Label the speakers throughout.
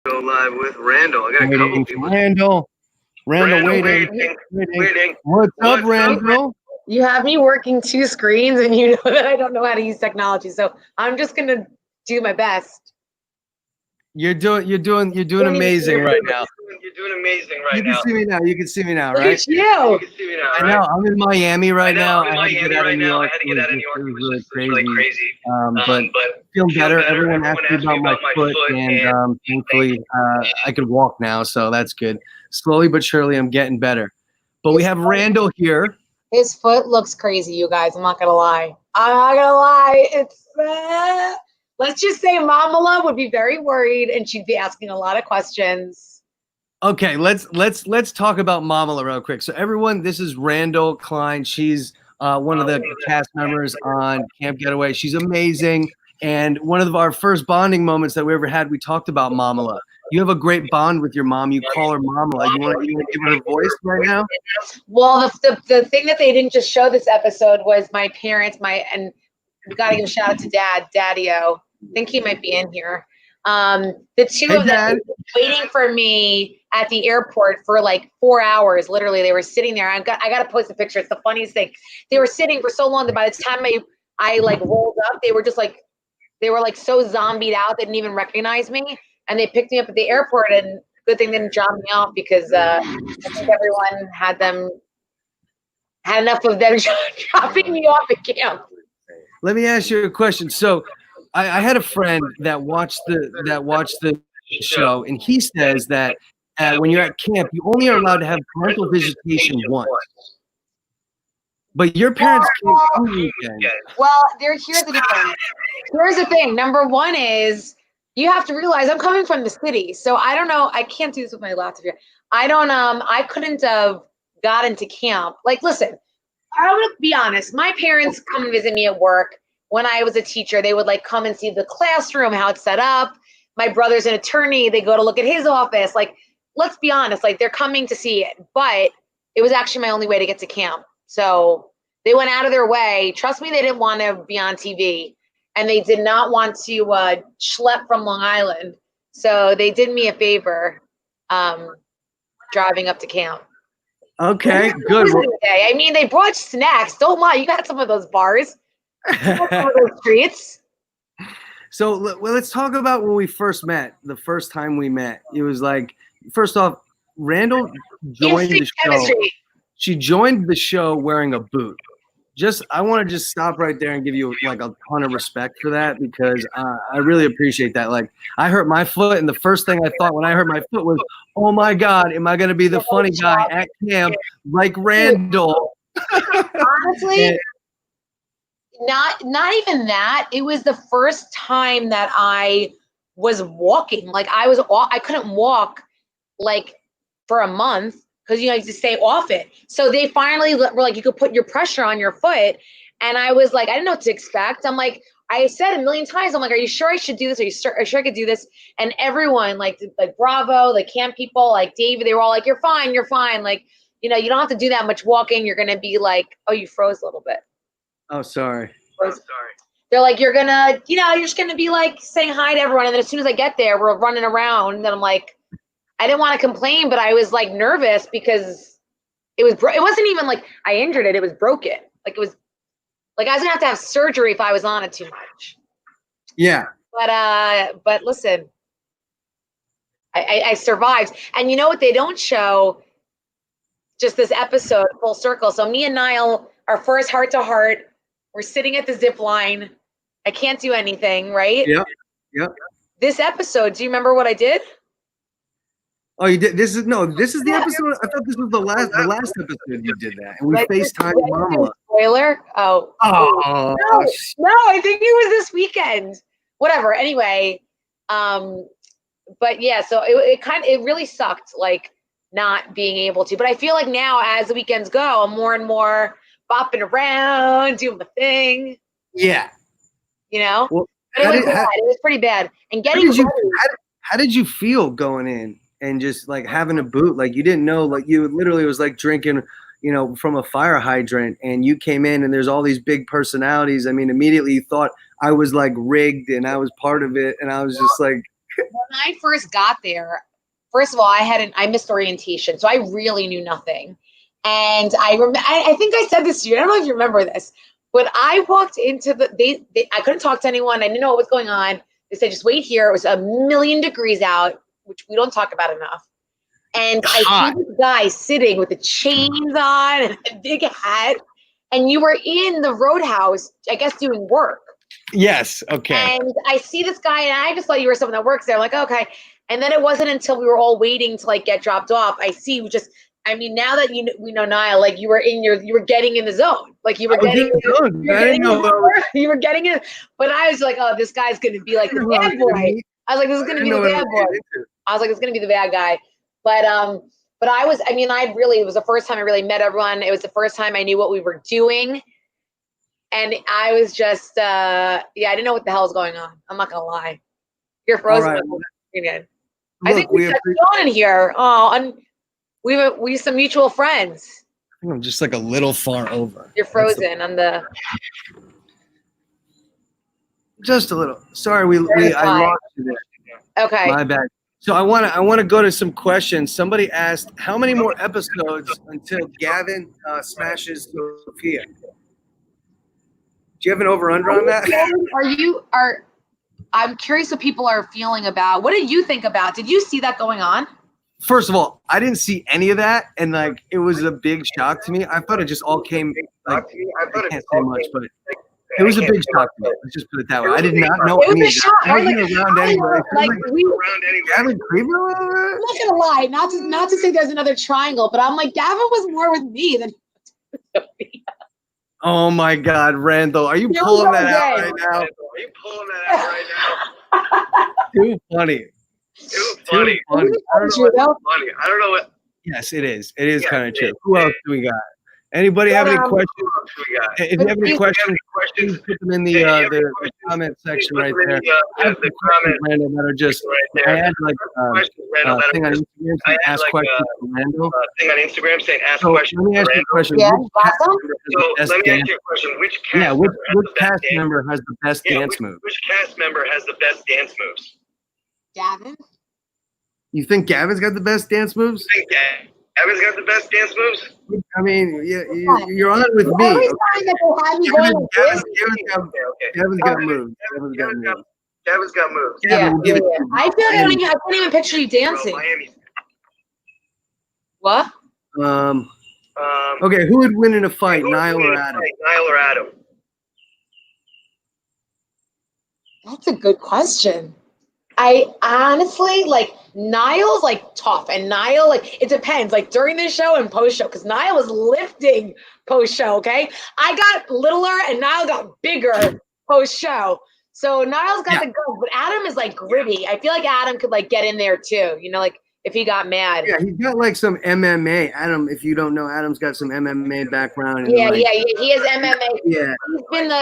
Speaker 1: Go live with Randall. I got a couple
Speaker 2: Waiting
Speaker 1: people.
Speaker 2: for Randall. Randall, waiting. What's up, Randall?
Speaker 3: You have me working two screens, and you know that I don't know how to use technology, so I'm just gonna do my best.
Speaker 2: You're doing amazing right now.
Speaker 1: You're doing amazing
Speaker 2: You
Speaker 1: right
Speaker 2: can
Speaker 1: now.
Speaker 2: see me now. You can see me now,
Speaker 3: Look
Speaker 2: right?
Speaker 3: at you.
Speaker 1: You can see me now,
Speaker 2: I
Speaker 1: right?
Speaker 2: know. I'm in Miami right now.
Speaker 1: I'm in
Speaker 2: I had to
Speaker 1: Miami
Speaker 2: get out of
Speaker 1: right
Speaker 2: New
Speaker 1: now. I
Speaker 2: York.
Speaker 1: had to get out of New York. It was
Speaker 2: really
Speaker 1: really crazy.
Speaker 2: But feeling better. Everyone asked me about my foot, and thankfully I could walk now, so that's good. Slowly but surely, I'm getting better. But we have Randall here.
Speaker 3: His foot looks crazy, you guys. I'm not gonna lie. It's let's just say Mamala would be very worried, and she'd be asking a lot of questions.
Speaker 2: Okay, let's talk about Mamala real quick. So everyone, this is Randall Klein. She's one of the cast members on Camp Getaway. She's amazing, and one of our first bonding moments that we ever had, we talked about Mamala. You have a great bond with your mom. You call her Mamala. You want to give her a voice right now?
Speaker 3: Well, the thing that they didn't just show this episode was my parents, and we gotta give a shout out to Daddy-O. I think he might be in here. The two of them waiting for me at the airport for like 4 hours. Literally, they were sitting there. I gotta post a picture. It's the funniest thing. They were sitting for so long that by the time I like rolled up, they were so zombied out they didn't even recognize me. And they picked me up at the airport, and good thing they didn't drop me off because I think everyone had enough of them dropping me off at camp.
Speaker 2: Let me ask you a question. So, I had a friend that watched the show, and he says that when you're at camp, you only are allowed to have parental visitation once. But your parents can't come again.
Speaker 3: Well, here's the difference. Here's the thing. Number one is you have to realize I'm coming from the city, so I don't know. I can't do this with my laptop here. I couldn't have got into camp. Like, listen, I'm gonna be honest. My parents come and visit me at work. When I was a teacher, they would like come and see the classroom, how it's set up. My brother's an attorney. They go to look at his office. Like, let's be honest, like they're coming to see it. But it was actually my only way to get to camp. So they went out of their way. Trust me, they didn't want to be on TV. And they did not want to schlep from Long Island. So they did me a favor driving up to camp.
Speaker 2: Okay, good.
Speaker 3: I mean, they brought snacks. Don't lie. You got some of those bars. Some of those treats.
Speaker 2: So let's talk about when we first met. The first time we met, it was like, first off, Randall joined the show. She joined the show wearing a boot. I want to just stop right there and give you like a ton of respect for that, because I really appreciate that. Like, I hurt my foot, and the first thing I thought when I hurt my foot was, oh my God, am I going to be the funny guy at camp like Randall?
Speaker 3: Honestly, not even that. It was the first time that I was walking. Like I couldn't walk like for a month because you have to stay off it. So they finally were like, you could put your pressure on your foot. And I was like, I didn't know what to expect. I'm like, I said a million times, I'm like, are you sure I should do this? Are you sure I could do this? And everyone, like Bravo, the camp people, like David, they were all like, you're fine. Like, you know, you don't have to do that much walking. You're going to be like, oh, you froze a little bit.
Speaker 2: Oh, sorry.
Speaker 3: They're like, you're just going to be like saying hi to everyone. And then as soon as I get there, we're running around. And then I'm like, I didn't want to complain, but I was like nervous because it wasn't even like I injured it. It was broken. Like it was like I was gonna have to have surgery if I was on it too much.
Speaker 2: Yeah.
Speaker 3: But listen, I survived. And you know what they don't show? Just this episode, full circle. So me and Nile, our first heart to heart, we're sitting at the zip line. I can't do anything, right?
Speaker 2: Yep.
Speaker 3: This episode, do you remember what I did?
Speaker 2: Oh, you did. This is the episode. I thought this was the last episode you did that, and we FaceTimed Mama.
Speaker 3: Spoiler. Oh no! I think it was this weekend. Whatever. Anyway, but yeah. So it really sucked, like not being able to. But I feel like now, as the weekends go, I'm more and more bopping around, doing my thing.
Speaker 2: Yeah.
Speaker 3: You know.
Speaker 2: Well,
Speaker 3: but it was pretty bad. And
Speaker 2: how did you feel going in? And just like having a boot, like you didn't know, like you literally was like drinking, you know, from a fire hydrant, and you came in and there's all these big personalities. I mean, immediately you thought I was like rigged and I was part of it. And I was just like,
Speaker 3: I first got there, first of all, I missed orientation, so I really knew nothing. And I think I said this to you. I don't know if you remember this, but I walked into I couldn't talk to anyone. I didn't know what was going on. They said, just wait here. It was 1,000,000 degrees out, which we don't talk about enough. And I see this guy sitting with the chains on and a big hat. And you were in the roadhouse, I guess, doing work.
Speaker 2: Yes. Okay.
Speaker 3: And I see this guy, and I just thought you were someone that works there. I'm like, okay. And then it wasn't until we were all waiting to like get dropped off. I see now that we know Nile, like you were getting in the zone. Like you were getting in. But I was like, oh, this guy's gonna be like the bad boy. I was like, this is gonna be the bad boy. I was like, it's gonna be the bad guy. But it was the first time I really met everyone. It was the first time I knew what we were doing. And I was just, I didn't know what the hell was going on. I'm not gonna lie. You're frozen. Right. I think we got Sean in here. Oh, and we some mutual friends.
Speaker 2: I'm just like a little far over.
Speaker 3: You're frozen on the.
Speaker 2: Just a little. Sorry, I lost you there.
Speaker 3: Okay.
Speaker 2: My bad. So I want to go to some questions. Somebody asked, how many more episodes until Gavin smashes Sophia? Do you have an over/under on that?
Speaker 3: I'm curious what people are feeling about. What did you think about? Did you see that going on?
Speaker 2: First of all, I didn't see any of that, and like it was a big shock to me. I thought it just all came. Like, I can't say much, but it was a big shock to me. Let's just put it that way. I did not know any of that. I wasn't around anyway. Gavin Creeper?
Speaker 3: I'm not gonna lie, not to say there's another triangle, but I'm like, Gavin was more with me than.
Speaker 2: Oh my God, Randall, are you pulling that out right now?
Speaker 1: Are you pulling that out right now?
Speaker 2: Too funny.
Speaker 1: Too funny.
Speaker 2: I
Speaker 1: don't know what.
Speaker 2: Yes, it is. It is kind of true. Who else do we got? Anybody have any questions? If you have any questions, please put them in the comment section right there. I have the questions, Randall, that are just. I had like a thing on Instagram saying ask questions for Randall.
Speaker 1: Thing on Instagram saying ask questions.
Speaker 2: Let me ask you a question.
Speaker 3: Yeah,
Speaker 1: let me ask you a question. Which
Speaker 2: cast member has the best dance moves?
Speaker 1: Which cast member has the best dance moves?
Speaker 3: Gavin.
Speaker 2: You think Gavin's got the best dance moves?
Speaker 1: Gavin's got the best dance moves?
Speaker 2: I mean, you're on it with me.
Speaker 3: Every time that they have me going
Speaker 2: Gavin's got moves.
Speaker 1: Gavin's got moves.
Speaker 3: Yeah. I feel like I can't even picture you dancing. What?
Speaker 2: Okay, who would win in a fight, Nile or Adam?
Speaker 3: That's a good question. I honestly Nile's tough, and Nile it depends during the show and post show, because Nile was lifting post show. Okay, I got littler and Nile got bigger post show. So Nile's got the guns, but Adam is gritty. I feel like Adam could get in there too. If he got mad.
Speaker 2: Yeah, he's got some MMA. Adam, if you don't know, Adam's got some MMA background.
Speaker 3: And, he has MMA.
Speaker 2: Yeah,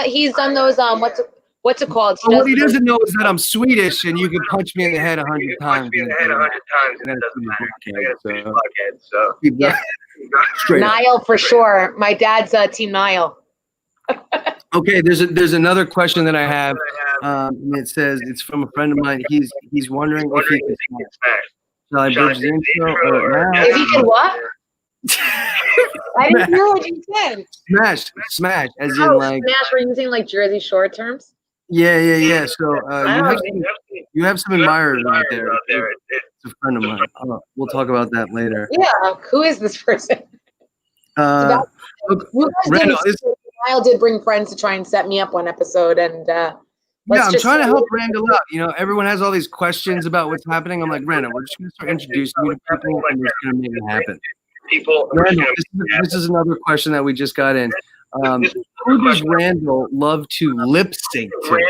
Speaker 3: he's done those what's it called?
Speaker 2: What he doesn't know is that I'm Swedish, and you can punch me in the head 100 times.
Speaker 3: Nile for sure. My dad's team Nile.
Speaker 2: Okay, there's another question that I have. And it says it's from a friend of mine. He's wondering if he can smash. Shall I bridge the intro or now?
Speaker 3: If he can what? I didn't hear what you said.
Speaker 2: Smash, as in
Speaker 3: smash. We're using Jersey Shore terms.
Speaker 2: Yeah. So you have some admirers out there. It's a friend of mine. We'll talk about that later.
Speaker 3: Yeah, who is this person?
Speaker 2: Randall,
Speaker 3: Nile did bring friends to try and set me up one episode, and
Speaker 2: I'm trying to help Randall out. Everyone has all these questions about what's happening. I'm like, Randall, we're just going to start introducing you to people, and we're just going to make it happen. Randall, this is another question that we just got in. Who does Randall love to lip sync to?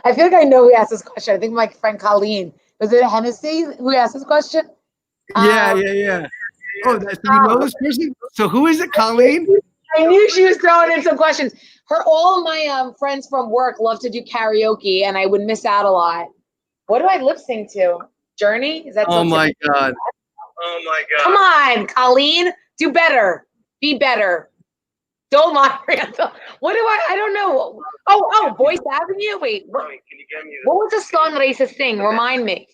Speaker 3: I feel like I know who asked this question. I think my friend Colleen. Was it Hennessy who asked this question?
Speaker 2: Yeah. Oh, do you know this person? So who is it, Colleen?
Speaker 3: I knew she was throwing in some questions. All of my friends from work love to do karaoke, and I would miss out a lot. What do I lip sync to? Journey? Is that?
Speaker 2: Oh my God.
Speaker 3: Come on, Colleen. Do better. Be better. Don't mind Randall. What do I don't know. Oh, Boyce Avenue? Wait,
Speaker 1: Can you get me
Speaker 3: what was the song that I used to sing? Remind me.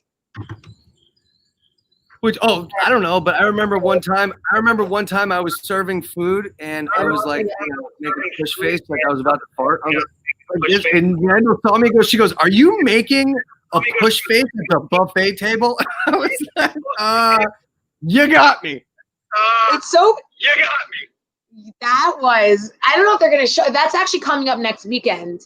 Speaker 2: Which I don't know, but I remember one time I was serving food and I was like making a push face like I was about to fart. I was like this, and Randall saw me. She goes, "Are you making a push face at the buffet table?" I was like, "You got me."
Speaker 3: It's so.
Speaker 1: You got me.
Speaker 3: That was. I don't know if they're gonna show. That's actually coming up next weekend.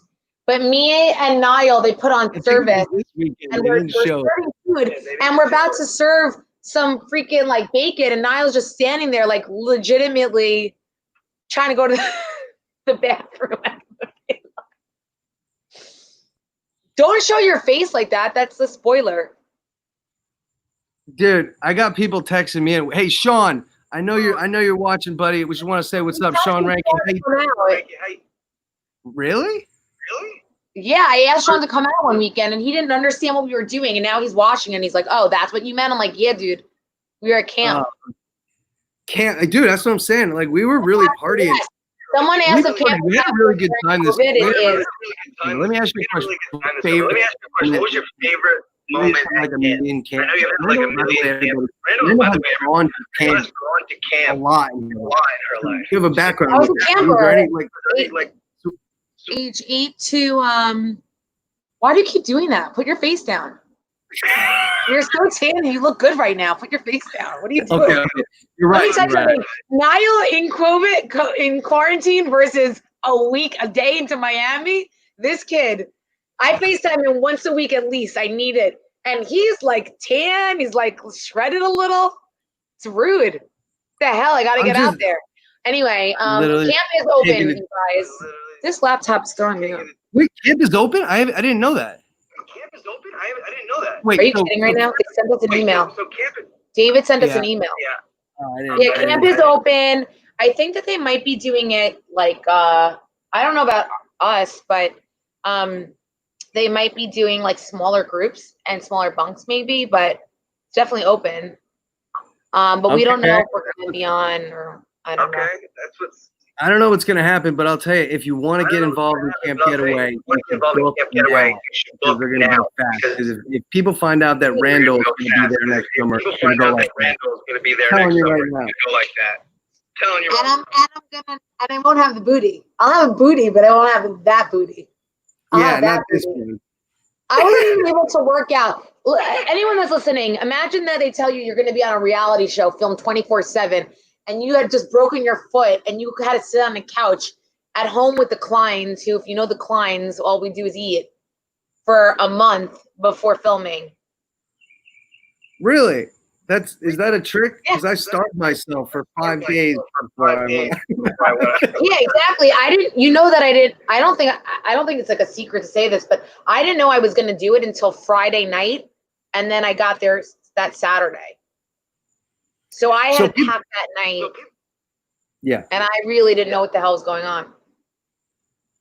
Speaker 3: But me and Nile, they put on service,
Speaker 2: this weekend,
Speaker 3: and we're serving food, and we're about to serve some freaking like bacon, and Niall's just standing there like legitimately trying to go to the bathroom. Don't show your face like that. That's the spoiler.
Speaker 2: Dude, I got people texting me. Hey, Sean, I know you're watching, buddy. We just want to say what's up, Sean Rankin. Really?
Speaker 3: Yeah, I asked Sean to come out one weekend, and he didn't understand what we were doing, and now he's watching, and he's like, "Oh, that's what you meant." I'm like, "Yeah, dude, we were at camp."
Speaker 2: Dude, that's what I'm saying. Like, we were really partying.
Speaker 3: Yes. Someone asked if camp.
Speaker 2: We had a really good time this week. Let me ask you a question.
Speaker 1: What was your favorite moment
Speaker 2: like a million camp?
Speaker 1: I know you had like a million camp. Randall, by the way,
Speaker 2: gone to
Speaker 1: has gone to camp
Speaker 2: a lot
Speaker 1: in her life.
Speaker 2: You have a background.
Speaker 3: I was a camper.
Speaker 1: Like
Speaker 3: Age 8 to why do you keep doing that? Put your face down. You're so tan. You look good right now. Put your face down. What are you doing?
Speaker 2: Okay. You're right.
Speaker 3: Nile in COVID, in quarantine versus a day into Miami. This kid, I FaceTime him once a week at least. I need it. And he's like tan. He's like shredded a little. It's rude. What the hell? I got to get out there. Anyway, camp is open, you guys. This laptop's throwing me off.
Speaker 2: Wait, camp is open? I didn't know that.
Speaker 1: Camp is open? I didn't know that.
Speaker 2: Wait,
Speaker 3: are you kidding right now? They sent us an email. David sent us an email.
Speaker 1: Yeah.
Speaker 3: Camp is open. I think that they might be doing it like I don't know about us, but they might be doing like smaller groups and smaller bunks maybe, but it's definitely open. But we don't know if we're going to be on or I don't know.
Speaker 2: I don't know what's going to happen, but I'll tell you, if you want to get involved in Camp Getaway, you should book now. They're going to go fast. Because if people find out that Randall's going to be there next summer, it's going to go like that. Telling you right now.
Speaker 1: Go like that. Telling you.
Speaker 3: And I won't have the booty. I'll have a booty, but I won't have that booty.
Speaker 2: Yeah, not this one.
Speaker 3: I wasn't even able to work out. Anyone that's listening, imagine that they tell you you're going to be on a reality show filmed 24/7. And you had just broken your foot and you had to sit on the couch at home with the Kleins, who, if you know the Kleins, all we do is eat for a month before filming.
Speaker 2: Really? Is that a trick? Because I starved myself for 5 days before I went.
Speaker 3: Yeah, exactly. I don't think it's like a secret to say this, but I didn't know I was going to do it until Friday night. And then I got there that Saturday. So I had to pack that night.
Speaker 2: Yeah.
Speaker 3: And I really didn't know what the hell was going on.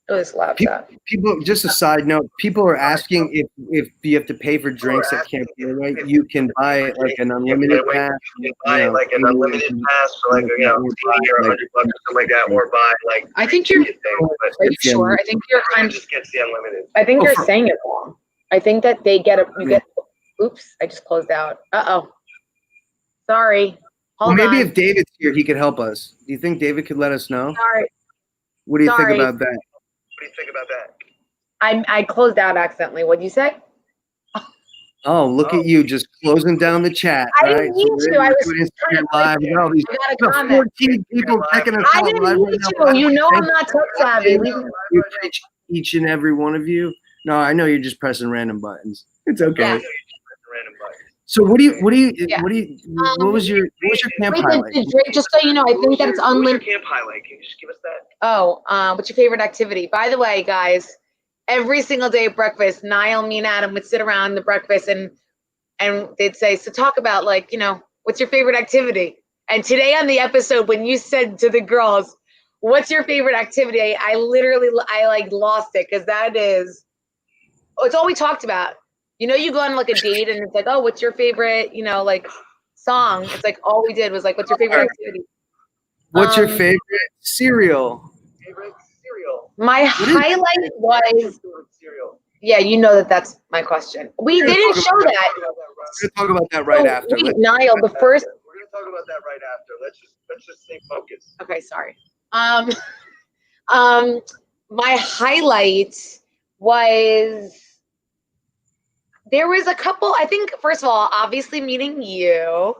Speaker 3: It was laptop.
Speaker 2: People, just a side note, people are asking if you have to pay for drinks at Camp Getaway. You can buy like an unlimited pass.
Speaker 1: You can buy like an unlimited pass for like, $80 or $100 or something like that, or buy like.
Speaker 3: I think you're. Are you sure? I think you're kind of.
Speaker 1: Just gets the unlimited.
Speaker 3: I think you're saying it wrong. I think that they get a. You get. Oops! I just closed out. Sorry. Hold on.
Speaker 2: If David's here, he could help us. Do you think David could let us know?
Speaker 3: Sorry.
Speaker 2: What do you think about that?
Speaker 1: What do you think about that?
Speaker 3: I closed out accidentally. What'd you say?
Speaker 2: Oh, look at you just closing down the chat.
Speaker 3: I didn't mean to. I was
Speaker 2: trying to live. All these 14 people checking us out.
Speaker 3: I didn't mean to. You know I'm not tech savvy.
Speaker 2: You reach each and every one of you. No, I know you're just pressing random buttons. It's okay.
Speaker 3: Yeah.
Speaker 2: So what was your camp highlight?
Speaker 3: Just so you know, I think that it's unlimited.
Speaker 1: What's your camp highlight? Can you just give us that?
Speaker 3: Oh, what's your favorite activity? By the way, guys, every single day at breakfast, Nile, me, and Adam would sit around the breakfast and they'd say, so talk about what's your favorite activity? And today on the episode, when you said to the girls, what's your favorite activity? I literally lost it because it's all we talked about. You go on like a date and it's like, oh, what's your favorite, song? It's like all we did was like, what's your favorite activity?
Speaker 2: What's your favorite cereal?
Speaker 3: My highlight was. Yeah, you know that's my question. We didn't show that.
Speaker 2: We're gonna talk about that right after.
Speaker 3: Niall, the first.
Speaker 1: We're gonna talk about that right after. Let's just stay focused.
Speaker 3: Okay, sorry. My highlight was there was a couple. I think first of all, obviously meeting you.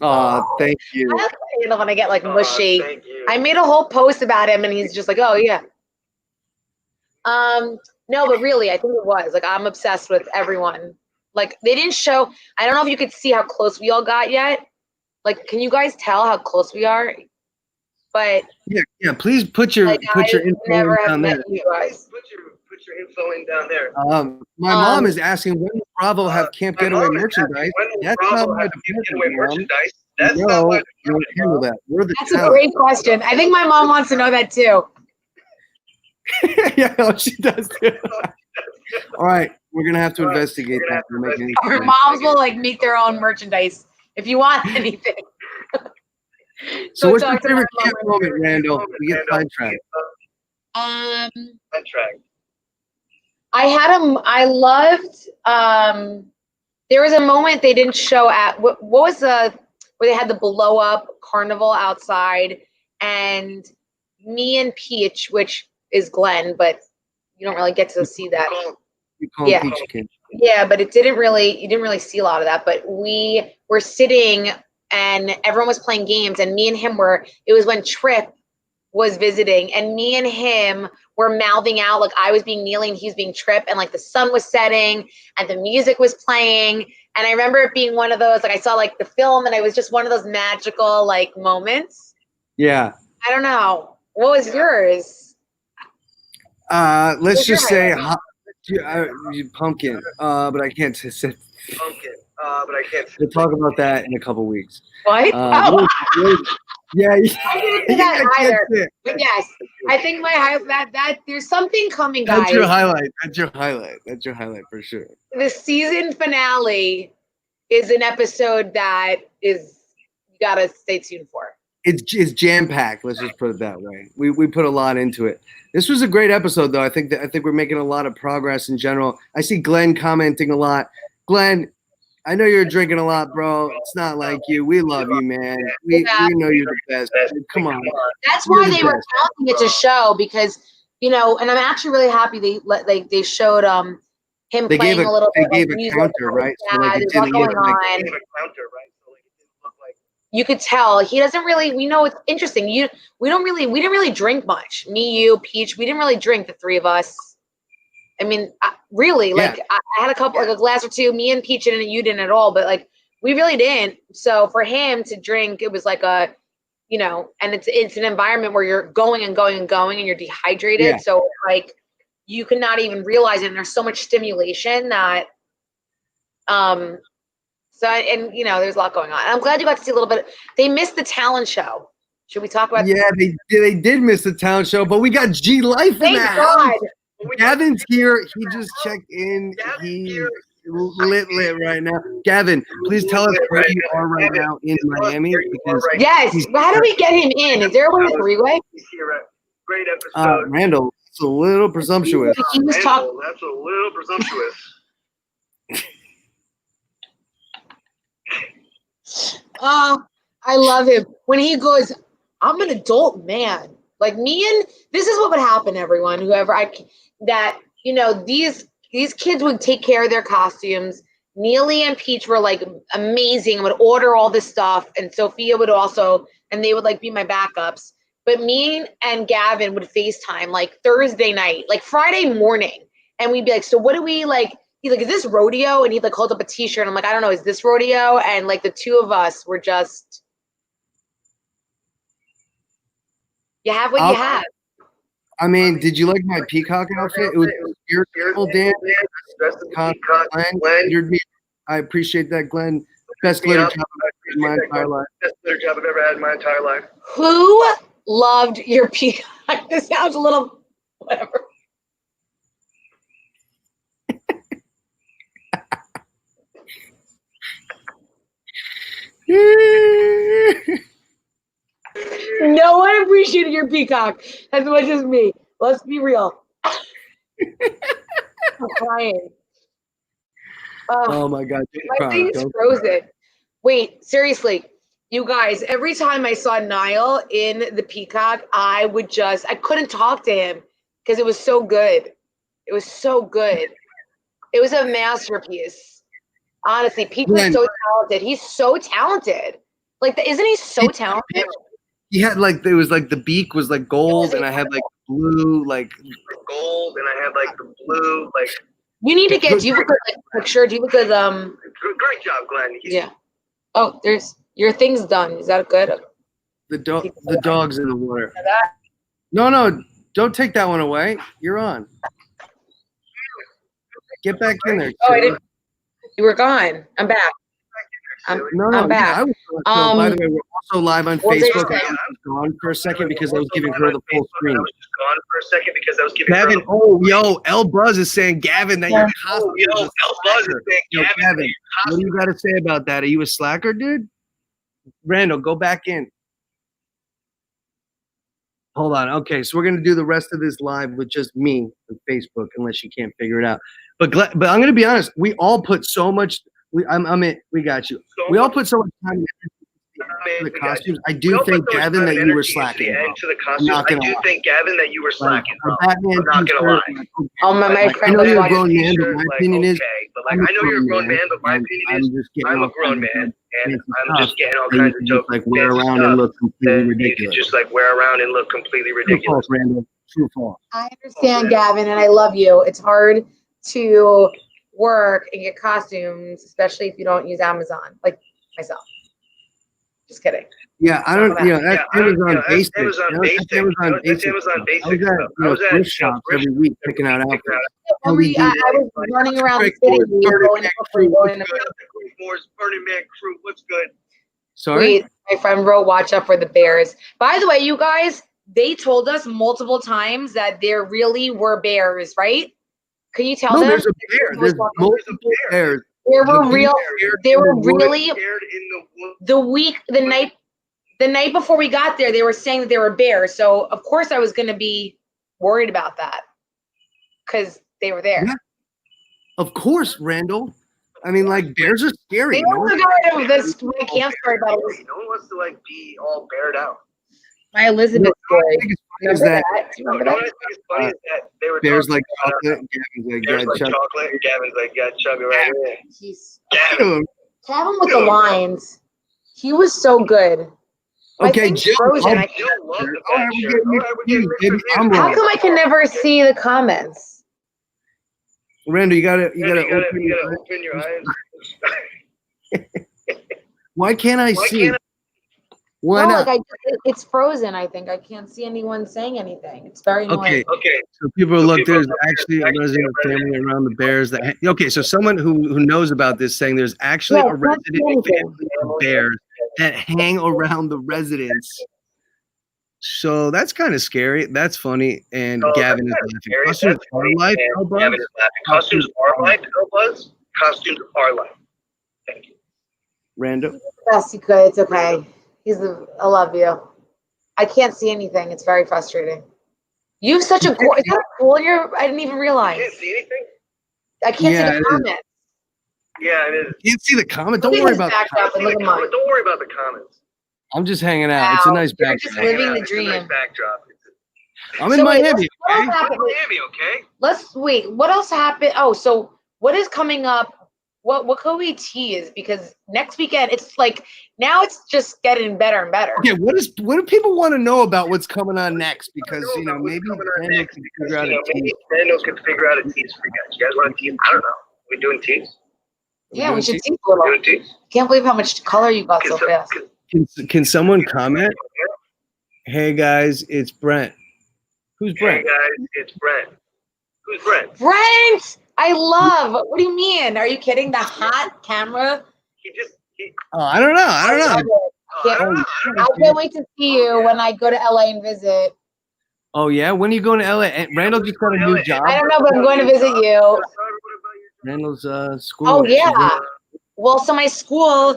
Speaker 2: Thank you.
Speaker 3: I don't want to get like mushy. I made a whole post about him, and he's just like, "Oh yeah." No, but really, I think it was like I'm obsessed with everyone. Like they didn't show. I don't know if you could see how close we all got yet. Like, can you guys tell how close we are? But
Speaker 2: yeah. Please put your info
Speaker 3: never
Speaker 2: down there.
Speaker 3: You guys.
Speaker 1: Put your info in down there.
Speaker 2: My mom is asking when will Bravo have Camp Getaway merchandise. That's not my department,
Speaker 1: That's not my
Speaker 2: handle that. We're the
Speaker 3: That's a great question. I think my mom wants to know that too.
Speaker 2: Yeah, she does too. All right, we're gonna have to investigate that.
Speaker 3: Our moms will like make their own merchandise if you want anything.
Speaker 2: So what's your favorite camp moment, Randall? We get sidetracked.
Speaker 3: I loved. There was a moment they didn't show at what was the where they had the blow up carnival outside, and me and Peach, which is Glenn, but you don't really get to see that.
Speaker 2: You call him Peach Kid.
Speaker 3: Yeah, but you didn't really see a lot of that. But we were sitting and everyone was playing games, and me and him it was when Trip was visiting, and me and him were mouthing out like I was being Neely and he was being Trip, and like the sun was setting and the music was playing. And I remember it being one of those, like I saw like the film and it was just one of those magical like moments.
Speaker 2: Yeah.
Speaker 3: I don't know. What was yours?
Speaker 2: Let's just say pumpkin. But I can't say
Speaker 1: pumpkin. But I can't.
Speaker 2: We'll talk about that in a couple weeks.
Speaker 3: What?
Speaker 2: Yeah.
Speaker 3: I didn't say that either. But yes, I think my highlight that there's something coming, guys.
Speaker 2: That's your highlight. That's your highlight for sure.
Speaker 3: The season finale is an episode that is you gotta stay tuned for.
Speaker 2: It's jam packed. Let's just put it that way. We put a lot into it. This was a great episode, though. I think we're making a lot of progress in general. I see Glenn commenting a lot. Glenn, I know you're drinking a lot, bro. It's not like you. We love you, man. We know you're the best. Come on.
Speaker 3: That's why they were counting it to show because and I'm actually really happy they showed him playing a little bit.
Speaker 2: They gave a counter, right?
Speaker 3: So like it didn't look like you could tell he doesn't really. It's interesting. We didn't really drink much. Me, you, Peach. We didn't really drink, the three of us. I mean, really, like I had a couple, like a glass or two. Me and Peach didn't, you didn't at all, but like we really didn't. So for him to drink, it was like and it's an environment where you're going and going and going, and you're dehydrated. Yeah. So like you could not even realize it. And there's so much stimulation that, there's a lot going on. I'm glad you got to see a little bit. They missed the talent show. Should we talk about?
Speaker 2: Yeah, they did miss the talent show, but we got G Life in that.
Speaker 3: God.
Speaker 2: Gavin's here. He just checked in. He's lit right now. Gavin, please tell us where you are right now in Miami.
Speaker 3: Yes. How do we get him in? Is there a three-way?
Speaker 1: Great episode.
Speaker 2: Randall, it's a little presumptuous.
Speaker 1: That's a little presumptuous.
Speaker 3: Oh, I love him. When he goes, I'm an adult man. Like me, and this is what would happen, everyone, these kids would take care of their costumes. Neely and Peach were like amazing and would order all this stuff. And Sophia would also, and they would like be my backups. But me and Gavin would FaceTime like Thursday night, like Friday morning. And we'd be like, so what do we like? He's like, is this rodeo? And he'd like hold up a t-shirt. And I'm like, I don't know, is this rodeo? And like the two of us were just, you have what you have.
Speaker 2: I mean, did you like my peacock outfit? It was spiritual dance. I appreciate that, Glenn. Best glitter job I've ever had in my entire life.
Speaker 1: Best glitter job I've ever had in my entire life.
Speaker 3: Who loved your peacock? This sounds a little whatever. No one appreciated your peacock as much as me. Let's be real. I'm crying.
Speaker 2: Oh my God.
Speaker 3: My thing's frozen. Wait, seriously. You guys, every time I saw Nile in the Peacock, I couldn't talk to him because it was so good. It was so good. It was a masterpiece. Honestly, Pete was so talented. He's so talented. Like, isn't he so talented?
Speaker 2: He had like, it was like the beak was like gold, and I had like blue, like
Speaker 1: gold, and I had like the blue, like.
Speaker 3: You need to get. Do you have a good picture? Do you have a good
Speaker 1: Great job, Glenn.
Speaker 3: Yeah. Oh, there's your thing's done. Is that good?
Speaker 2: The dog's in the water. No, don't take that one away. You're on. Get back in there.
Speaker 3: Oh, I didn't. You were gone. I'm back. I'm back.
Speaker 2: Yeah, by the way, we're also live on Facebook. I was gone for a second because I was giving her the full screen. Gavin, L Buzz is saying, Gavin, that you're hostile.
Speaker 1: L Buzz is saying,
Speaker 2: Gavin, what do you got to say about that? Are you a slacker, dude? Randall, go back in. Hold on. Okay, so we're gonna do the rest of this live with just me on Facebook, unless you can't figure it out. But I'm gonna be honest. We all put so much. We got you. We all put so much time into the costumes. I do think, Gavin, that you were slacking.
Speaker 1: I do think, Gavin, that you were slacking. I'm not gonna lie.
Speaker 3: Oh my friend.
Speaker 2: I know you're a grown man, but my opinion is.
Speaker 1: But like, I know you're a grown man, but my opinion is, I'm a grown man, and I'm just getting all kinds of jokes.
Speaker 2: Like wear around and look completely ridiculous.
Speaker 1: Just like wear around and look completely ridiculous.
Speaker 2: Randall. True false.
Speaker 3: I understand, Gavin, and I love you. It's hard to work and get costumes, especially if you don't use Amazon, like myself. Just kidding.
Speaker 2: Yeah, I don't. That's Amazon basic.
Speaker 1: Amazon basic.
Speaker 2: I was at thrift shops every week picking out outfits.
Speaker 3: I was running around the city.
Speaker 1: Burning Man crew, what's good?
Speaker 2: Sorry?
Speaker 3: Wait, my friend wrote, watch out for the bears. By the way, you guys, they told us multiple times that there really were bears, right? Can you tell them?
Speaker 2: There's a bear. There's multiple bears.
Speaker 3: There were really the night before we got there, they were saying that there were bears. So of course I was going to be worried about that because they were there.
Speaker 2: Yeah. Of course, Randall. I mean, like, bears are scary.
Speaker 3: They also got rid of this camp story about it.
Speaker 1: No one wants to like be all bared out.
Speaker 3: My Elizabeth story.
Speaker 2: Remember that?
Speaker 1: No, what I think is funny is that they were
Speaker 2: bears like chocolate. Gavin's like,
Speaker 1: chocolate. Gavin's like, got chubby right here.
Speaker 3: Jeez.
Speaker 1: Gavin.
Speaker 3: Gavin with the lines. He was so good.
Speaker 2: Okay, Jill.
Speaker 3: How come I can never see the comments?
Speaker 2: Randall, you gotta
Speaker 1: open your eyes.
Speaker 2: Why can't I see? Why not?
Speaker 3: Like it's frozen. I think I can't see anyone saying anything. It's very annoying.
Speaker 1: Okay.
Speaker 2: So people look. There's actually a resident family around the bears that. Okay, so someone who knows about this saying there's actually a resident family of bears that hang around the residence. So that's kind of scary. That's funny. And Gavin is laughing. Costumes are life.
Speaker 1: Gavin is laughing. Costumes are life. Buzz. Costumes are life. Thank you.
Speaker 2: Randall.
Speaker 3: Best you could. It's okay. I love you. I can't see anything. It's very frustrating. You have such a cool. Is that cool in your? I didn't even realize.
Speaker 1: You can't see anything.
Speaker 3: I can't see the comments.
Speaker 1: Yeah, it is.
Speaker 2: You can't see the comment. Don't worry about the comments.
Speaker 1: Don't worry about the comments.
Speaker 2: I'm just hanging out. It's a nice backdrop.
Speaker 3: Just living the dream.
Speaker 1: It's a nice backdrop.
Speaker 2: I'm in Miami.
Speaker 1: Okay.
Speaker 3: Let's wait. What else happened? Oh, so what is coming up? What could we tease? Because next weekend, it's like now it's just getting better and better.
Speaker 2: Okay, what do people want to know about what's coming on next? Because maybe Randall can figure out a tease.
Speaker 1: Randall can figure out a tease for you guys. You guys want a tease? I don't know. We doing tease?
Speaker 3: Yeah, we should tease a little. Can't believe how much color you got so fast.
Speaker 2: Can someone comment? Hey guys, it's Brent. Who's Brent?
Speaker 1: Hey guys, it's Brent. Who's Brent?
Speaker 3: Brent! I love. What do you mean? Are you kidding? The hot camera?
Speaker 2: I don't know. I
Speaker 3: can't wait to see you when I go to LA and visit.
Speaker 2: Oh yeah, when are you going to LA? Randall just got a new job.
Speaker 3: I don't know, but I'm going to visit you.
Speaker 2: Randall's school.
Speaker 3: Oh yeah. Well, so my school's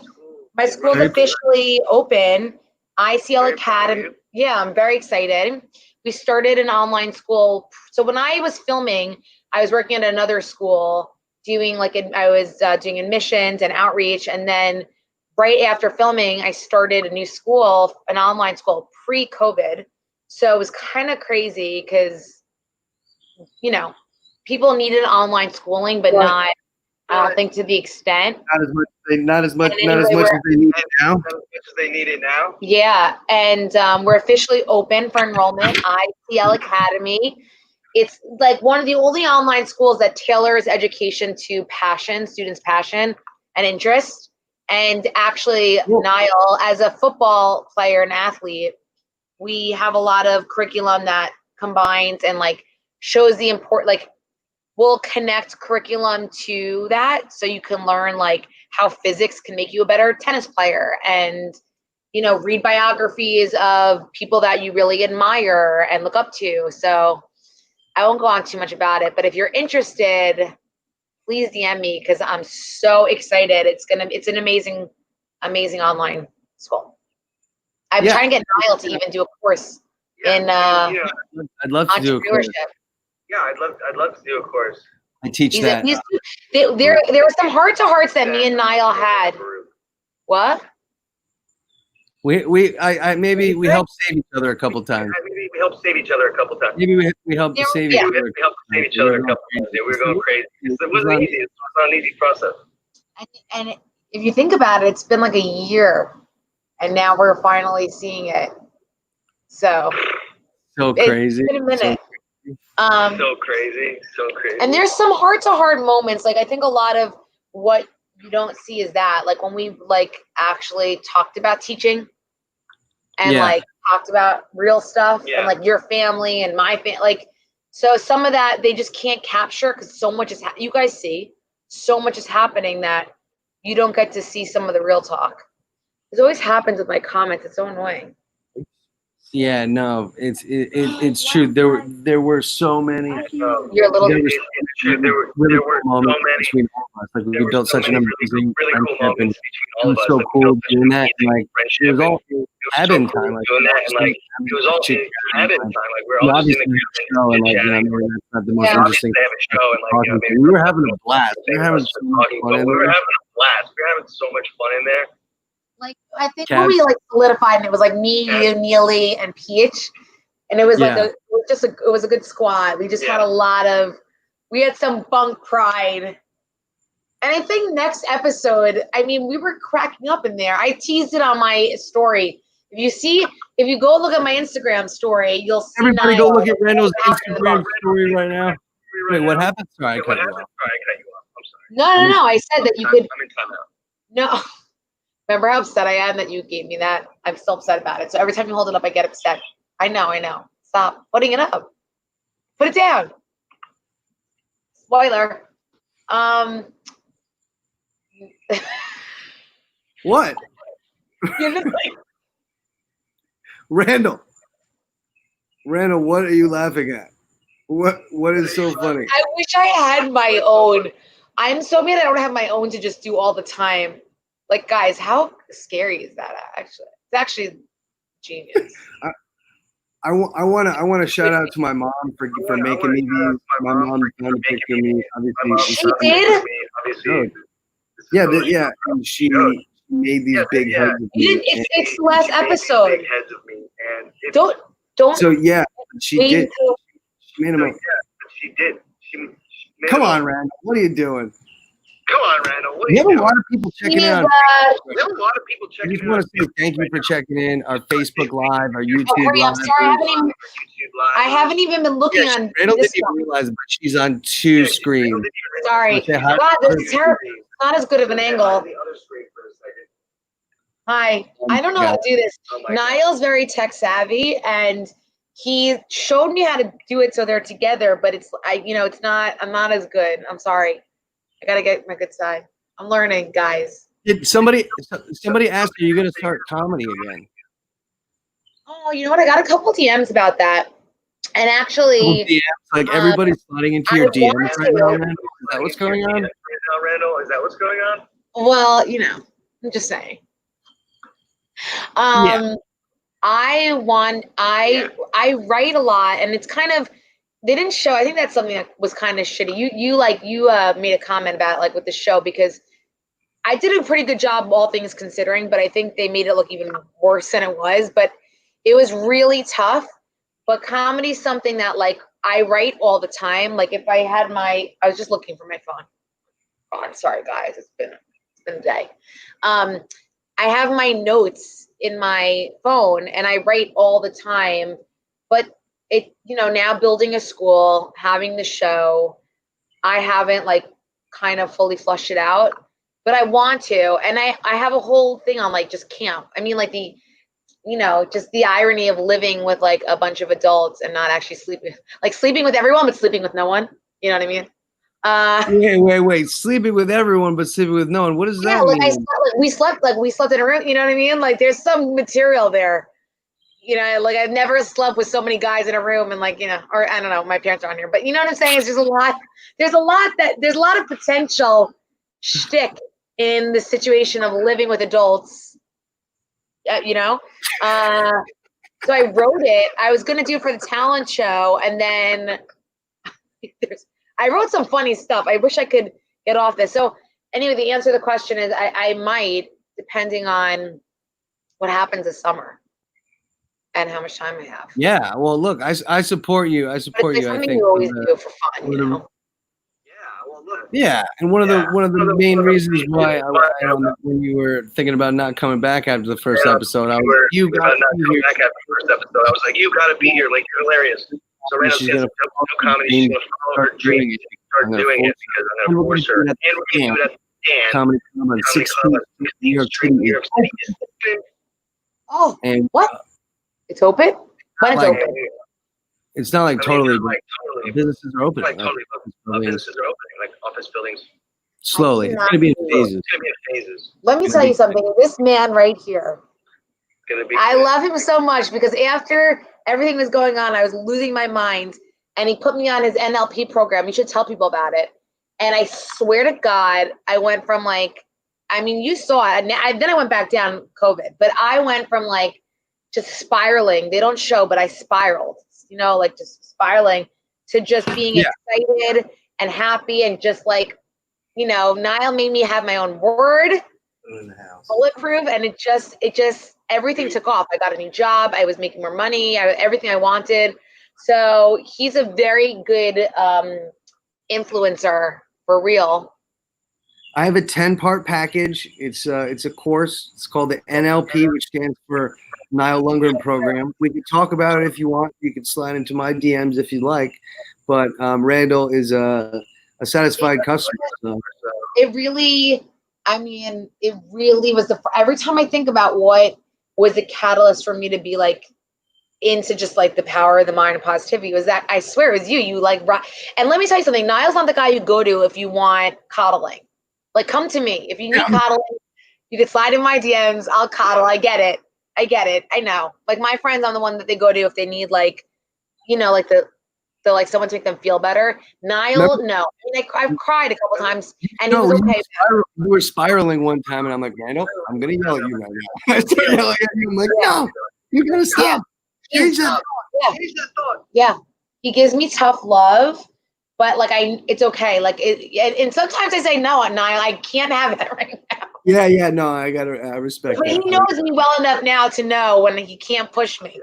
Speaker 3: officially open. ICL Academy. Yeah, I'm very excited. we started an online school. So when I was filming, I was working at another school doing I was doing admissions and outreach. And then right after filming, I started a new school, an online school pre-COVID. So it was kind of crazy because, you know, people needed online schooling, but not, I don't think to the extent.
Speaker 2: Not as much as they need it now.
Speaker 3: Yeah, and we're officially open for enrollment. ICL Academy. It's like one of the only online schools that tailors education to passion, students' passion and interest. And actually, Nile, as a football player and athlete, we have a lot of curriculum that combines and shows the we'll connect curriculum to that, so you can learn how physics can make you a better tennis player, and read biographies of people that you really admire and look up to. So I won't go on too much about it, but if you're interested, please DM me because I'm so excited. It's an amazing online school. I'm trying to get Nile to even do a course in
Speaker 2: I'd love to do a course.
Speaker 1: Yeah, I'd love to do a course.
Speaker 2: I teach that.
Speaker 3: There were some heart to hearts that me and Nile had. What?
Speaker 2: Maybe we helped save each other a couple times.
Speaker 1: Maybe we helped save each other a couple times.
Speaker 2: Maybe we helped save each other.
Speaker 1: We helped save each other a couple times. We were going crazy. It wasn't easy. It was not an easy process.
Speaker 3: And if you think about it, it's been like a year, and now we're finally seeing it. So
Speaker 2: crazy.
Speaker 3: It's been a minute.
Speaker 1: So crazy.
Speaker 3: And there's some heart-to-heart moments. I think a lot of what you don't see is that, when we actually talked about teaching and talked about real stuff and your family and my family, so some of that they just can't capture because so much is you guys see so much is happening that you don't get to see some of the real talk. It always happens with my comments. It's so annoying.
Speaker 2: Yeah, no, it's true. There were so many.
Speaker 3: You're a little.
Speaker 1: There were so many
Speaker 2: between all of us. We built such an amazing friendship, and it was so
Speaker 1: Like,
Speaker 2: cool doing that. And
Speaker 1: friendship,
Speaker 2: it was all admin time.
Speaker 1: doing that, and it was all admin time. We're all just in
Speaker 2: obviously
Speaker 1: the
Speaker 2: show, and
Speaker 1: chit-chatting.
Speaker 2: maybe that's not the most
Speaker 3: Yeah.
Speaker 2: interesting.
Speaker 1: They have a show, and maybe
Speaker 2: We were having a blast. We were having so much
Speaker 1: talking,
Speaker 2: fun.
Speaker 1: but we were having a blast. We were having so much fun in there.
Speaker 3: I think when we solidified, and it was me, you, Neely, and Peach, and it was it was a good squad. We just had we had some bunk pride, and I think next episode, we were cracking up in there. I teased it on my story. If you go look at my Instagram story, you'll see.
Speaker 2: Everybody, go look at Randall's Instagram story right now. Wait, what happened? Sorry, I cut you off.
Speaker 1: I'm sorry.
Speaker 3: No. I said that you could.
Speaker 1: I'm in timeout.
Speaker 3: No. Remember how upset I am that you gave me that? I'm still upset about it. So every time you hold it up, I get upset. I know. Stop putting it up. Put it down. Spoiler.
Speaker 2: What? Randall, what are you laughing at? What is so funny?
Speaker 3: I wish I had my own. I'm so mad I don't have my own to just do all the time. Guys, how scary is that? Actually, it's actually genius.
Speaker 2: I want to shout out to my mom for making me these. My mom found a picture of me. Obviously,
Speaker 3: she did.
Speaker 2: Yeah. And she made these big heads of me.
Speaker 3: It's the last episode.
Speaker 1: Big heads of me, and
Speaker 3: don't.
Speaker 2: So she did. She made them.
Speaker 1: Yeah, she did.
Speaker 2: Come on, Randall. What are you doing?
Speaker 1: Come on, Randall.
Speaker 2: We have a lot of people checking in.
Speaker 1: We have a lot of people checking in.
Speaker 2: I just want to say thank you for checking in. Our Facebook Live, our YouTube Live.
Speaker 3: I'm sorry, I haven't even been looking on.
Speaker 2: Randall didn't even realize, but she's on two screens.
Speaker 3: Sorry. God, this is terrible. Not as good of an angle. Hi. I don't know how to do this. Niall's very tech savvy, and he showed me how to do it so they're together, but it's not. I'm not as good. I'm sorry. I gotta get my good side. I'm learning, guys.
Speaker 2: Did somebody asked you, you're gonna start comedy again?
Speaker 3: Oh, you know what? I got a couple DMs about that. And actually,
Speaker 2: DMs, everybody's sliding into your DMs right now, Randall. Is that what's going on?
Speaker 1: Randall, is that what's going on?
Speaker 3: Well, I'm just saying. I I write a lot, and it's kind of, they didn't show. I think that's something that was kind of shitty. You made a comment about it, like with the show, because I did a pretty good job, all things considering, but I think they made it look even worse than it was. But it was really tough. But comedy's something that, like, I write all the time. Like, if I had I was just looking for my phone. Oh, I'm sorry, guys. It's been a day. I have my notes in my phone, and I write all the time. But now building a school, having the show, I haven't, like, kind of fully flushed it out, but I want to. And I have a whole thing on, like, just camp. I mean, like, just the irony of living with, like, a bunch of adults and not actually sleeping with everyone, but sleeping with no one. You know what I mean?
Speaker 2: Wait. Sleeping with everyone, but sleeping with no one. What does that mean?
Speaker 3: We slept in a room. You know what I mean? Like, there's some material there. Like, I've never slept with so many guys in a room, and, like, or I don't know, my parents are on here, but you know what I'm saying? It's just a lot. There's a lot of potential shtick in the situation of living with adults. So I wrote it. I was going to do it for the talent show, and then I wrote some funny stuff. I wish I could get off this. So anyway, the answer to the question is I might, depending on what happens this summer and how much time I have.
Speaker 2: Yeah. Well, look, I support you. I support you. I think
Speaker 3: you always do for fun,
Speaker 1: Yeah. Well, look.
Speaker 2: Yeah, and one of the main reasons why when you were thinking about not coming back after the first episode, I was you got to be here.
Speaker 1: Back after the first episode, I was like, you got to be here. Like, you're hilarious. So Randall gets no comedy. She's going to follow her dream. Start doing it because I'm going to force her. And we're going to do it at the
Speaker 2: Comedy Club on 16th New York City.
Speaker 3: Oh, and what? It's open? When it's open?
Speaker 2: It's not like totally. Businesses are opening.
Speaker 1: Businesses are opening, like office buildings.
Speaker 2: Slowly. It's going to be in phases.
Speaker 3: Let me tell you something. This man right here, I love him so much because after everything was going on, I was losing my mind, and he put me on his NLP program. You should tell people about it. And I swear to God, I went from, like, I mean, you saw it. Then I went back down COVID, but I went from, like, just spiraling. They don't show, but I spiraled, like, just spiraling to just being excited and happy, and just, like, Nile made me have my own word, bulletproof, and it just everything took off. I got a new job. I was making more money. Everything I wanted. So he's a very good influencer for real.
Speaker 2: I have a 10-part package. It's a course. It's called the NLP, which stands for Nile Lundgren Program. We can talk about it if you want. You can slide into my DMs if you'd like. But Randall is a satisfied customer. So.
Speaker 3: It really was every time I think about what was the catalyst for me to be, like, into just, like, the power of the mind and positivity, was that, I swear it was you. You, like, and let me tell you something. Nile's not the guy you go to if you want coddling. Like, come to me. If you need coddling, you can slide in my DMs. I'll coddle. I get it. I know. Like, my friends, I'm the one that they go to if they need, like, like like someone to make them feel better. Nile, no. I mean, I've cried a couple times, and it was okay.
Speaker 2: We were spiraling one time, and I'm like, Randall, I'm gonna yell at you right now. I start yelling at you. I'm like, no, you gotta stop. Change that thought.
Speaker 3: Yeah. He gives me tough love, but, like, it's okay. Like, and sometimes I say, no, Nile, I can't have it right now.
Speaker 2: Yeah, no, I respect
Speaker 3: but
Speaker 2: that.
Speaker 3: He knows me well enough now to know when he can't push me.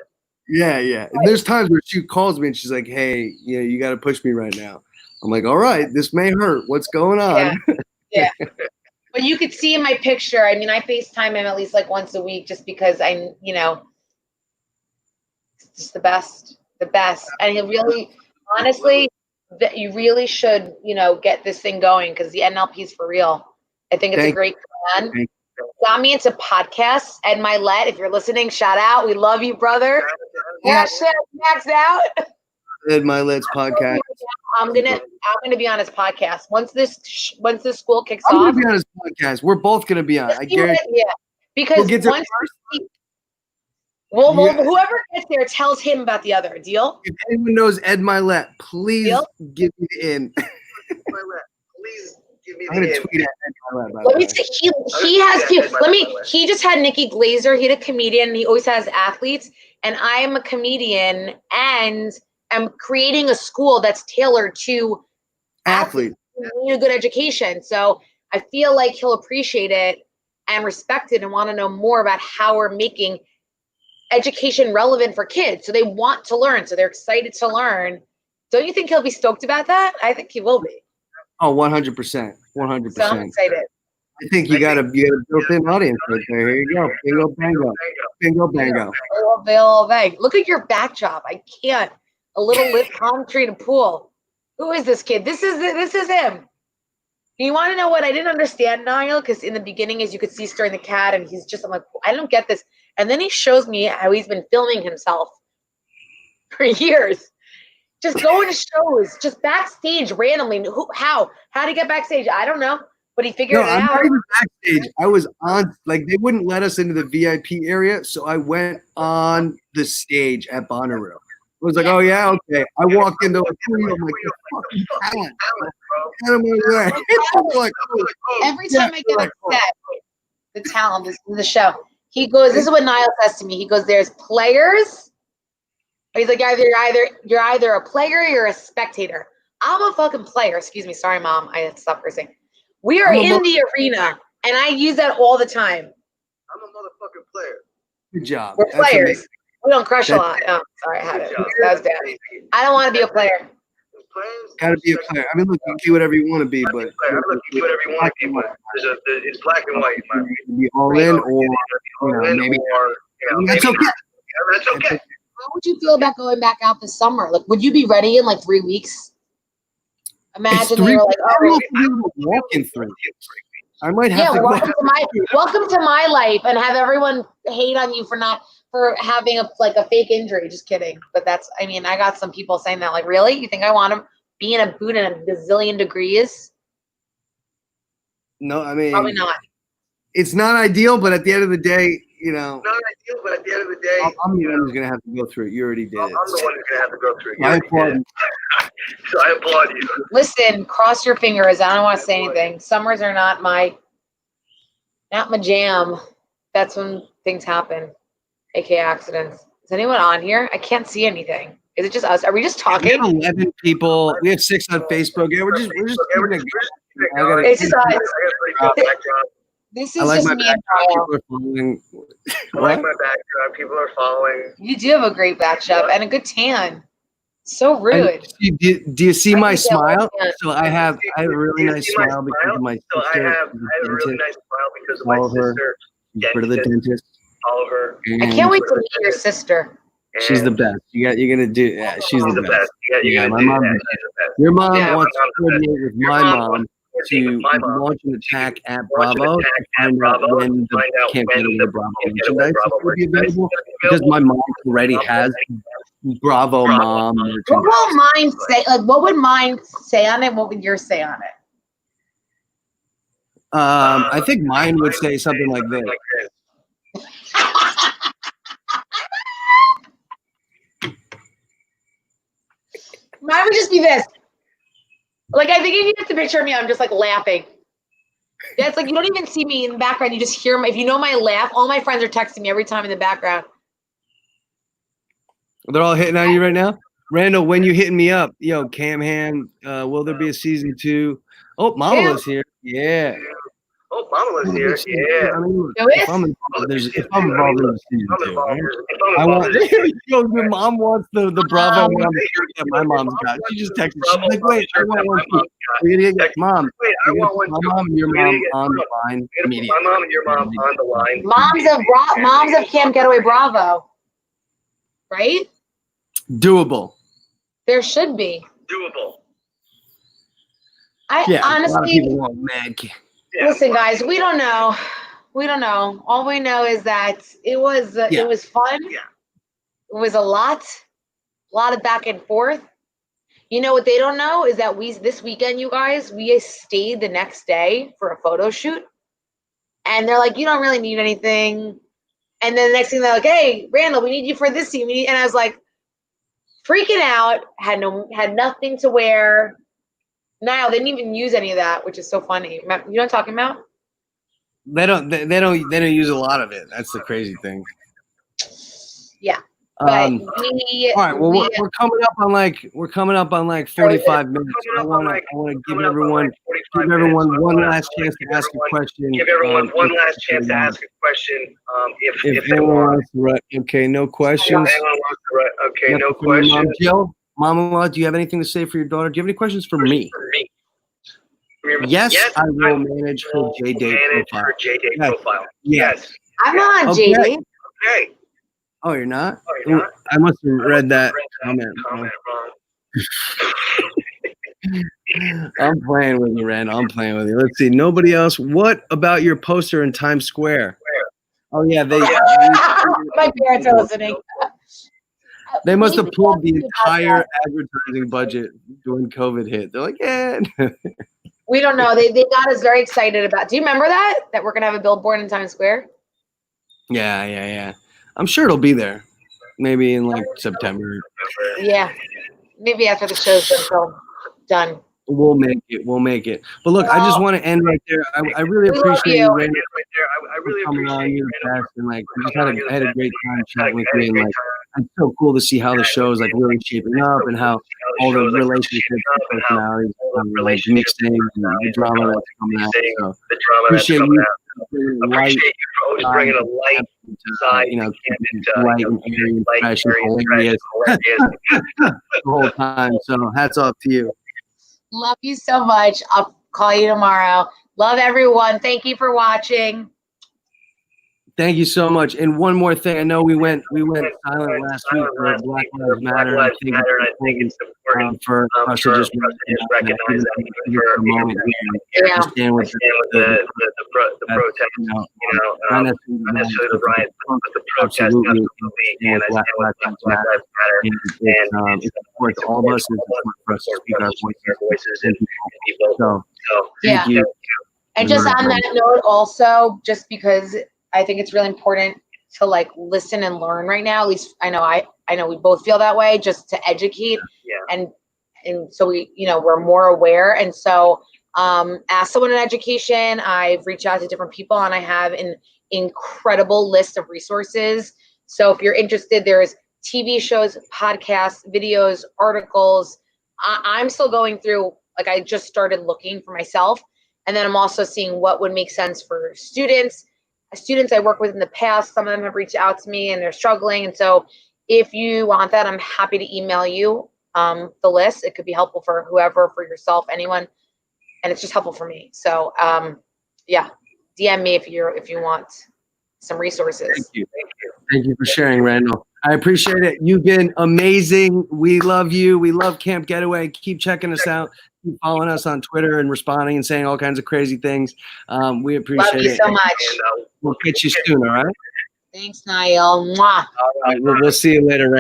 Speaker 2: Yeah. Right. There's times where she calls me and she's like, hey, you got to push me right now. I'm like, all right, this may hurt. What's going on?
Speaker 3: Yeah. But you could see in my picture, I mean, I FaceTime him at least, like, once a week just because it's just the best. And he really, honestly, that you really should, get this thing going, because the NLP is for real. I think it's a great plan. Got me into podcasts. Ed Milet, if you're listening, shout out. We love you, brother. Hashtag Max out.
Speaker 2: Ed Milet's podcast.
Speaker 3: I'm gonna be on his podcast once this school kicks off.
Speaker 2: I'm gonna be on his podcast. We're both gonna be on. I guarantee.
Speaker 3: Yeah, because whoever gets there tells him about the other. Deal?
Speaker 2: If anyone knows Ed Milet, please give me in.
Speaker 1: Please give
Speaker 2: I'm gonna tweet at Nile.
Speaker 3: Let me say, he has few. He just had Nikki Glazer. He had a comedian. He always has athletes. And I am a comedian and I'm creating a school that's tailored to athletes who need a good education. So I feel like he'll appreciate it and respect it and want to know more about how we're making education relevant for kids. So they want to learn. So they're excited to learn. Don't you think he'll be stoked about that? I think he will be.
Speaker 2: Oh, 100%. 100%.
Speaker 3: So I'm excited.
Speaker 2: I think you got a built-in audience right there. Here you go. Bingo, bango. Bingo, bango.
Speaker 3: Bill, bang. Look at your backdrop. I can't. A little lit palm tree to pool. Who is this kid? This is him. You want to know what I didn't understand, Nile? Because in the beginning, as you could see, stirring the cat, and he's just, I'm like, I don't get this. And then he shows me how he's been filming himself for years. Just going to shows, just backstage randomly. How did he get backstage? I don't know. But he figured it out.
Speaker 2: Not even backstage. I was on, like, they wouldn't let us into the VIP area, so I went on the stage at Bonnaroo. I was like, oh, yeah, okay. I walked into a studio. I'm like, fucking talent.
Speaker 3: Every time I get upset, the talent is in the show. He goes, this is what Nile says to me. He goes, there's players. He's like, you're either a player or you're a spectator. I'm a fucking player. Excuse me. Sorry, Mom. I had to stop cursing. We are in the arena, and I use that all the time.
Speaker 1: I'm a motherfucking player.
Speaker 2: Good job.
Speaker 3: We're players. We don't crush a lot. Oh, sorry, I had it. That was bad. I don't want to be a player.
Speaker 2: Gotta be a player. I mean, look, you can do whatever you want to be, but
Speaker 1: you can do whatever you want to be, but it's black and white.
Speaker 2: Be all in, or maybe. That's okay.
Speaker 1: That's okay.
Speaker 3: How would you feel about going back out this summer? Like, would you be ready in like 3 weeks? Imagine they were like,
Speaker 2: "Oh, walking through." I might have to.
Speaker 3: Welcome to my life, and have everyone hate on you for having a fake injury. Just kidding. But I got some people saying that. Like, really? You think I want to be in a boot in a gazillion degrees?
Speaker 2: No, I mean
Speaker 3: probably not.
Speaker 2: It's not ideal, but at the end of the day,
Speaker 1: not ideal, but at the end of the day,
Speaker 2: I'm the one who's gonna have to go through it. You already did.
Speaker 1: I'm the one who's gonna have to go through it.
Speaker 2: I applaud you.
Speaker 1: So I applaud you.
Speaker 3: Listen, cross your fingers. I don't want to say anything. Summers are not my jam. That's when things happen, aka accidents. Is anyone on here? I can't see anything. Is it just us? Are we just talking?
Speaker 2: We have 11 people. We have 6 on Facebook. Yeah, we're just.
Speaker 3: It's just us. This is just me and Kyle.
Speaker 1: I like my backdrop. People are following.
Speaker 3: You do have a great backdrop and a good tan. So rude.
Speaker 2: Do you see my smile? So I have a really nice smile because of my sister.
Speaker 1: So I have a really nice smile because of my sister.
Speaker 2: Go to the dentist.
Speaker 1: Follow her.
Speaker 3: I can't wait to meet your sister.
Speaker 2: She's the best. You're gonna do. Yeah, she's the best.
Speaker 1: Yeah,
Speaker 2: my mom. Your mom wants to coordinate with my mom to launch an attack at Bravo to find out when the Camp Getaway Bravo merchandise will be available, because my mom already has Bravo mom merchandise.
Speaker 3: What will mine say? Like, what would mine say on it? What would yours say on it?
Speaker 2: I think mine would say something like this.
Speaker 3: Mine would just be this. Like, I think if you have to picture me, I'm just like laughing. That's like, you don't even see me in the background. You just hear my, if you know my laugh, all my friends are texting me every time in the background.
Speaker 2: They're all hitting on you right now? Randall, when you hitting me up? Yo, Cam Hand, will there be a season 2? Oh, Mamala's here. Yeah.
Speaker 1: Oh, Mamala's here. Yeah.
Speaker 2: I mean, if I'm involved in the season 2, right? I want. Your mom wants the Bravo one that my mom's got. She just texted. She's like, "Wait, I want one too." We're gonna get mom.
Speaker 1: Wait, I want one.
Speaker 2: My mom and your mom on the line immediately.
Speaker 1: My mom and your mom on the line.
Speaker 3: Moms of Camp Getaway Bravo. Right?
Speaker 2: Doable.
Speaker 3: There should be.
Speaker 1: Doable.
Speaker 3: Honestly,
Speaker 2: a lot of people want mad.
Speaker 3: Listen, guys, we don't know. We don't know. All we know is that it was fun.
Speaker 1: Yeah.
Speaker 3: It was a lot of back and forth. You know what they don't know is that this weekend, you guys, we stayed the next day for a photo shoot. And they're like, you don't really need anything. And then the next thing they're like, hey, Randall, we need you for this scene. And I was like, freaking out, had nothing to wear. Nile, they didn't even use any of that, which is so funny. You know what I'm talking about?
Speaker 2: They don't use a lot of it. That's the crazy thing.
Speaker 3: Yeah. But
Speaker 2: all right. Well, we're coming up on like 45 minutes. I want to give everyone one last chance to ask a question.
Speaker 1: Give everyone one last chance to ask a question. If
Speaker 2: anyone wants to write, okay, no questions.
Speaker 1: Okay, no questions.
Speaker 2: Jill, Mama, do you have anything to say for your daughter? Do you have any questions for me? Yes, I will manage her JDate profile. Yes.
Speaker 3: I'm on JDate.
Speaker 1: Okay.
Speaker 2: Oh, you're not? I must have read that comment wrong. I'm playing with you, Randall. I'm playing with you. Let's see. Nobody else. What about your poster in Times Square? Oh, yeah.
Speaker 3: My parents are listening.
Speaker 2: They must have pulled the entire advertising budget when COVID hit. They're like, yeah.
Speaker 3: We don't know. They got us very excited about. Do you remember that we're going to have a billboard in Times Square?
Speaker 2: Yeah. I'm sure it'll be there. Maybe in like September.
Speaker 3: Yeah. Maybe after the show's done.
Speaker 2: We'll make it. But look, I just want to end right there. I really appreciate you, Randall.
Speaker 1: I really
Speaker 2: coming on. You're the best. And like, I had a great time chatting with you. And like, it's so cool to see how the show is like really shaping up and how all the relationships and personalities are like mixing and the drama that's coming out. So appreciate you.
Speaker 1: Appreciate you for always bringing a light side,
Speaker 2: light and airy and fresh and hilarious the whole time. So hats off to you.
Speaker 3: Love you so much. I'll call you tomorrow. Love everyone. Thank you for watching.
Speaker 2: Thank you so much. And one more thing, I know we went silent last week for Black Lives Matter. I think it's important for us to just recognize that for a moment. Understand what the protest, not necessarily the riot, but the protest, absolutely. And Black Lives Matter. And it's important to all of us. It's important for us to speak our voices and be vocal. So thank you.
Speaker 3: And just on that note, also, just because I think it's really important to like listen and learn right now. At least I know we both feel that way, just to educate and so we're more aware. And so as someone in education, I've reached out to different people and I have an incredible list of resources. So if you're interested, there's TV shows, podcasts, videos, articles. I'm still going through, like I just started looking for myself. And then I'm also seeing what would make sense for students I worked with in the past. Some of them have reached out to me and they're struggling. And so if you want that, I'm happy to email you the list. It could be helpful for whoever, for yourself, anyone. And it's just helpful for me. So DM me if you want some resources.
Speaker 2: Thank you for sharing, Randall. I appreciate it. You've been amazing. We love you. We love Camp Getaway. Keep checking us out. Keep following us on Twitter and responding and saying all kinds of crazy things. We appreciate it.
Speaker 3: Love you so much.
Speaker 2: We'll catch you soon, all right?
Speaker 3: Thanks, Nile. Mwah.
Speaker 2: All right. We'll see you later, Randall.